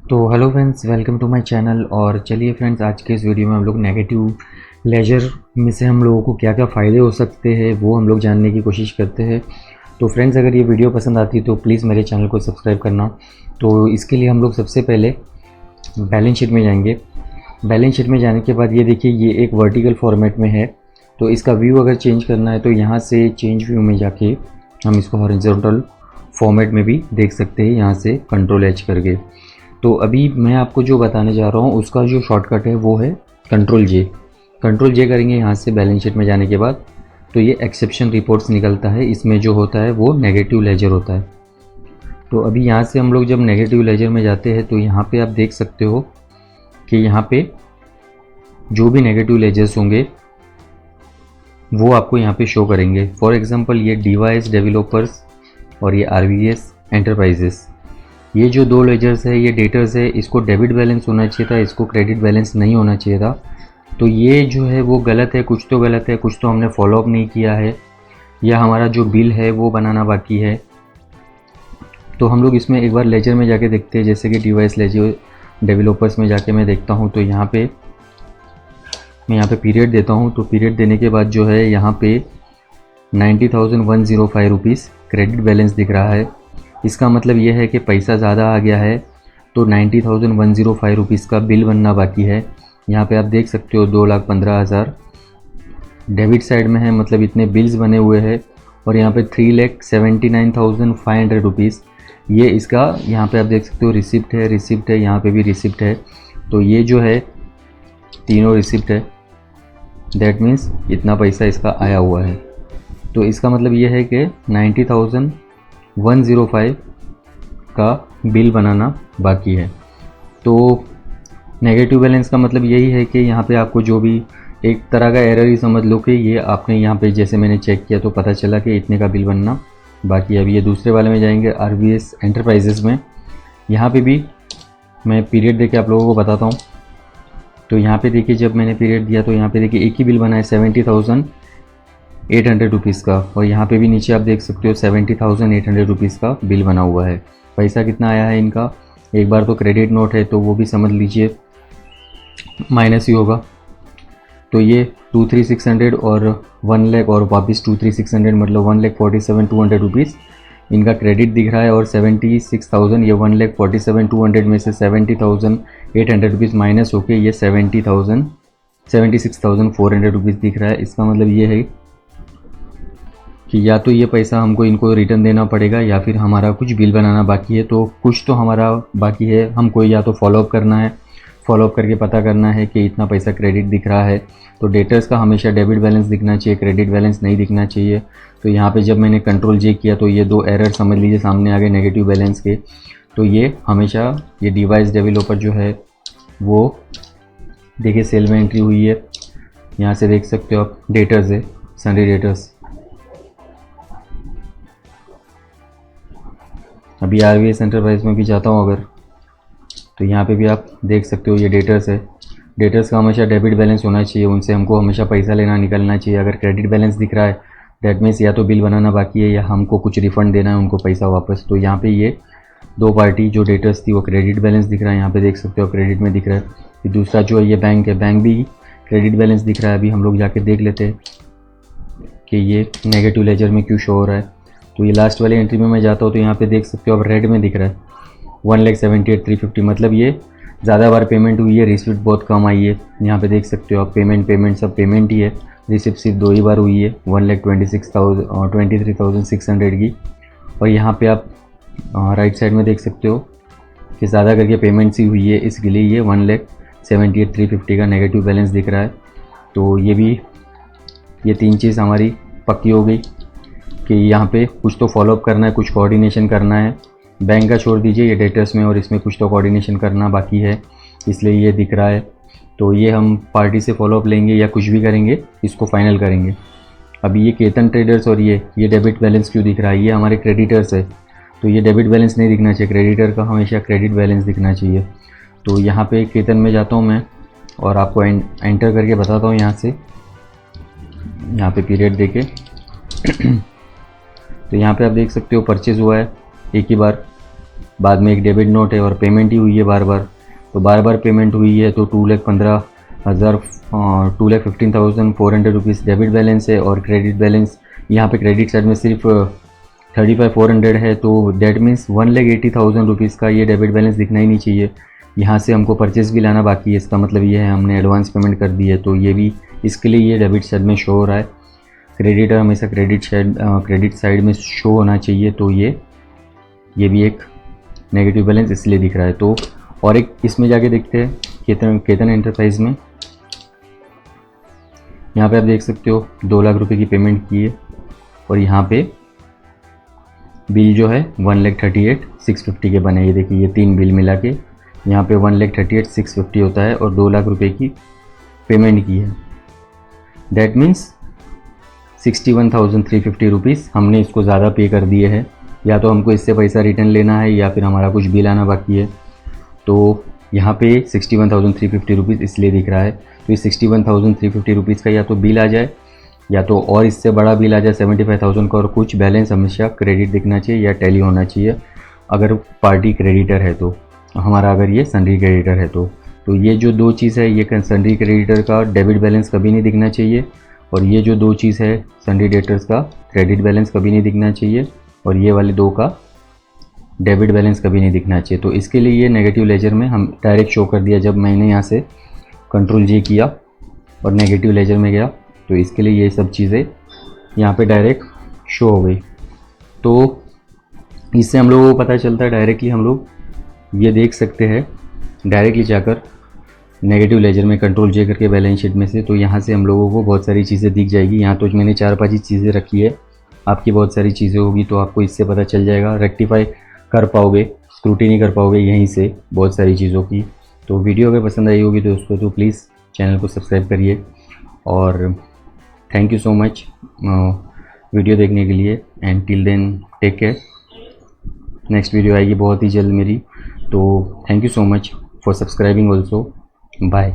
तो hello friends, welcome to my channel. और चलिए फ्रेंड्स, आज के इस वीडियो में हम लोग नेगेटिव लेजर में से हम लोगों को क्या क्या फ़ायदे हो सकते हैं वो हम लोग जानने की कोशिश करते हैं। तो फ्रेंड्स, अगर ये वीडियो पसंद आती है तो प्लीज़ मेरे चैनल को सब्सक्राइब करना। तो इसके लिए हम लोग सबसे पहले बैलेंस शीट में जाएंगे। बैलेंस शीट में जाने के बाद ये देखिए, ये एक वर्टिकल फॉर्मेट में है। तो इसका व्यू अगर चेंज करना है तो यहाँ से चेंज व्यू में जाके हम इसको हॉरिजॉन्टल फॉर्मेट में भी देख सकते हैं, यहाँ से कंट्रोल एच करके। तो अभी मैं आपको जो बताने जा रहा हूँ उसका जो शॉर्टकट है वो है कंट्रोल जे। कंट्रोल जे करेंगे यहाँ से बैलेंस शीट में जाने के बाद, तो ये एक्सेप्शन रिपोर्ट्स निकलता है। इसमें जो होता है वो नेगेटिव लेजर होता है। तो अभी यहाँ से हम लोग जब नेगेटिव लेजर में जाते हैं तो यहाँ पे आप देख सकते हो कि यहाँ पे जो भी नेगेटिव लेजर्स होंगे वो आपको यहाँ पे शो करेंगे। फॉर एग्जांपल, ये डिवाइस डेवलपर्स और ये आरवीएस एंटरप्राइजेस, ये जो दो लेजर्स है, ये डेटर्स है, इसको डेबिट बैलेंस होना चाहिए था, इसको क्रेडिट बैलेंस नहीं होना चाहिए था। तो ये जो है वो गलत है, कुछ तो गलत है, कुछ तो हमने फॉलोअप नहीं किया है, या हमारा जो बिल है वो बनाना बाकी है। तो हम लोग इसमें एक बार लेजर में जाके देखते हैं। जैसे कि डिवाइस लेजर डेवलपर्स में जाके मैं देखता हूँ, तो यहाँ पे मैं यहाँ पे पीरियड देता हूँ। तो पीरियड देने के बाद जो है यहाँ पे 90,105 रुपीज़ क्रेडिट बैलेंस दिख रहा है। इसका मतलब ये है कि पैसा ज़्यादा आ गया है, तो 90,105 रुपीज़ का बिल बनना बाकी है। यहाँ पे आप देख सकते हो 2,15,000 डेबिट साइड में है, मतलब इतने बिल्स बने हुए हैं। और यहाँ पे 3,79,500 रुपीज़ ये इसका यहाँ पे आप देख सकते हो रिसिप्ट है, यहाँ पे भी रिसिप्ट है। तो ये जो है तीनों रिसिप्ट है, दैट मीन्स इतना पैसा इसका आया हुआ है। तो इसका मतलब ये है कि 90,105 का बिल बनाना बाकी है। तो नेगेटिव बैलेंस का मतलब यही है कि यहाँ पे आपको जो भी एक तरह का एरर ही समझ लो कि ये आपने यहाँ पे जैसे मैंने चेक किया तो पता चला कि इतने का बिल बनना बाकी है। अभी ये दूसरे वाले में जाएंगे, आरवीएस एंटरप्राइजेस में। यहाँ पे भी मैं पीरियड देके आप लोगों को बताता हूँ। तो यहाँ पे देखिए, जब मैंने पीरियड दिया तो यहाँ पे देखिए एक ही बिल बना है 70,800 रुपीज़ का। और यहाँ पे भी नीचे आप देख सकते हो 70,800 रुपीज़ का बिल बना हुआ है। पैसा कितना आया है इनका, एक बार तो क्रेडिट नोट है तो वो भी समझ लीजिए माइनस ही होगा। तो ये 23,600 और 1 लाख और वापस 23,600, मतलब 1,47,200 रुपीज़ इनका क्रेडिट दिख रहा है। और 76,000, ये 1,47,200 में से 70,800 रुपीज़ माइनस होके ये 76,400 रुपीज़ दिख रहा है। इसका मतलब ये है कि या तो ये पैसा हमको इनको रिटर्न देना पड़ेगा या फिर हमारा कुछ बिल बनाना बाकी है। तो कुछ तो हमारा बाकी है, हमको या तो फॉलोअप करना है, फॉलोअप करके पता करना है कि इतना पैसा क्रेडिट दिख रहा है। तो डेटर्स का हमेशा डेबिट बैलेंस दिखना चाहिए, क्रेडिट बैलेंस नहीं दिखना चाहिए। तो यहाँ पे जब मैंने कंट्रोल जे किया तो ये दो एरर समझ लीजिए सामने आ गए नेगेटिव बैलेंस के। तो ये हमेशा ये डिवाइस डेवलपर जो है वो देखिए सेल में एंट्री हुई है, यहाँ से देख सकते हो आप। डेटर्स है, सन्डे डेटर्स। अभी आरवीएस एंटरप्राइज में भी जाता हूँ अगर, तो यहाँ पे भी आप देख सकते हो ये डेटर्स है। डेटर्स का हमेशा डेबिट बैलेंस होना चाहिए, उनसे हमको हमेशा पैसा लेना निकलना चाहिए। अगर क्रेडिट बैलेंस दिख रहा है डेट मीन्स या तो बिल बनाना बाकी है या हमको कुछ रिफ़ंड देना है उनको पैसा वापस। तो यहाँ पे ये दो पार्टी जो डेटर्स थी वो क्रेडिट बैलेंस दिख रहा है, यहाँ पे देख सकते हो क्रेडिट में दिख रहा है। फिर दूसरा जो है ये बैंक है, बैंक भी क्रेडिट बैलेंस दिख रहा है। अभी हम लोग जाके देख लेते हैं कि ये नेगेटिव लेजर में क्यों शो हो रहा है। तो ये लास्ट वाली एंट्री में मैं जाता हूँ तो यहाँ पे देख सकते हो आप रेड में दिख रहा है 1,78,350, मतलब ये ज़्यादा बार पेमेंट हुई है, रिसिप्ट बहुत कम आई है। यहाँ पे देख सकते हो आप पेमेंट सब पेमेंट ही है, रिसिप्ट सिर्फ 2 ही बार हुई है 1,23,600 की। और यहाँ पे आप राइट साइड में देख सकते हो कि ज़्यादा करके पेमेंट्स ही हुई है, इसके लिए ये 1,78,350 का नेगेटिव बैलेंस दिख रहा है। तो ये तीन चीज़ हमारी पक्की हो गई कि यहाँ पे कुछ तो फॉलोअप करना है, कुछ कोऑर्डिनेशन करना है। बैंक का छोड़ दीजिए, ये डेटर्स में और इसमें कुछ तो कोऑर्डिनेशन करना बाकी है, इसलिए ये दिख रहा है। तो ये हम पार्टी से फॉलोअप लेंगे या कुछ भी करेंगे, इसको फाइनल करेंगे। अभी ये केतन ट्रेडर्स और ये डेबिट बैलेंस क्यों दिख रहा है, ये हमारे क्रेडिटर्स है। तो ये डेबिट बैलेंस नहीं दिखना चाहिए, क्रेडिटर का हमेशा क्रेडिट बैलेंस दिखना चाहिए। तो यहाँ पे केतन में जाता हूँ मैं और आपको एंटर करके बताता हूँ यहाँ से, यहाँ पे पीरियड देके। तो यहाँ पे आप देख सकते हो परचेज़ हुआ है एक ही बार बाद में एक डेबिट नोट है और पेमेंट ही हुई है बार बार, तो बार बार पेमेंट हुई है तो 2,15,000 2,15,400 रुपीज़ डेबिट बैलेंस है और क्रेडिट बैलेंस यहाँ पे क्रेडिट साइड में सिर्फ 35,400 है, तो डेट मीन्स 1,80,000 रुपीज़ का ये डेबिट बैलेंस दिखना ही नहीं चाहिए। यहाँ से हमको परचेस भी लाना बाकी है, इसका मतलब ये है हमने एडवांस पेमेंट कर दी है, तो ये भी इसके लिए ये डेबिट साइड में शो हो रहा है। क्रेडिटर हमेशा क्रेडिट साइड में शो होना चाहिए, तो ये भी एक नेगेटिव बैलेंस इसलिए दिख रहा है। तो और एक इसमें जाके देखते हैं केतन एंटरप्राइज में। यहाँ पे आप देख सकते हो 2 लाख रुपए की पेमेंट की है और यहाँ पे बिल जो है 1,38,650 के बने। ये देखिए, ये 3 बिल मिला के यहाँ पे 1,38,650 होता है और 2 लाख रुपए की पेमेंट की है। दैट मीन्स 61,350 रुपीज़ हमने इसको ज़्यादा पे कर दिए हैं। या तो हमको इससे पैसा रिटर्न लेना है या फिर हमारा कुछ बिल आना बाकी है। तो यहाँ पे 61,350 रुपीज़ इसलिए दिख रहा है। तो इस 61,350 रुपीज़ का या तो बिल आ जाए या तो और इससे बड़ा बिल आ जाए 75,000 का, और कुछ बैलेंस हमेशा क्रेडिट दिखना चाहिए या टैली होना चाहिए अगर पार्टी क्रेडिटर है तो, हमारा अगर ये सन्ड्री क्रेडिटर है तो ये जो 2 चीज़ है, ये सन्ड्री क्रेडिटर का डेबिट बैलेंस कभी नहीं दिखना चाहिए और ये जो 2 चीज़ है सन्ड्री डेटर्स का क्रेडिट बैलेंस कभी नहीं दिखना चाहिए और ये वाले 2 का डेबिट बैलेंस कभी नहीं दिखना चाहिए। तो इसके लिए ये नेगेटिव लेजर में हम डायरेक्ट शो कर दिया। जब मैंने यहाँ से Ctrl+G किया और नेगेटिव लेजर में गया तो इसके लिए ये सब चीज़ें यहाँ पे डायरेक्ट शो हो गई। तो इससे हम लोगों को पता चलता है डायरेक्टली, हम लोग ये देख सकते हैं डायरेक्टली जाकर नेगेटिव लेजर में Ctrl+J करके बैलेंस शीट में से, तो यहाँ से हम लोगों को बहुत सारी चीज़ें दिख जाएगी। यहाँ तो मैंने 4-5 ही चीज़ें रखी है, आपकी बहुत सारी चीज़ें होगी तो आपको इससे पता चल जाएगा, रेक्टिफाई कर पाओगे, स्क्रूटिनी कर पाओगे यहीं से बहुत सारी चीज़ों की। तो वीडियो अगर पसंद आई होगी दोस्तों तो प्लीज़ चैनल को सब्सक्राइब करिए और thank you so much video देखने के लिए। And till then take care. Next video आएगी बहुत ही जल्द मेरी, तो thank you so much for subscribing also. Bye.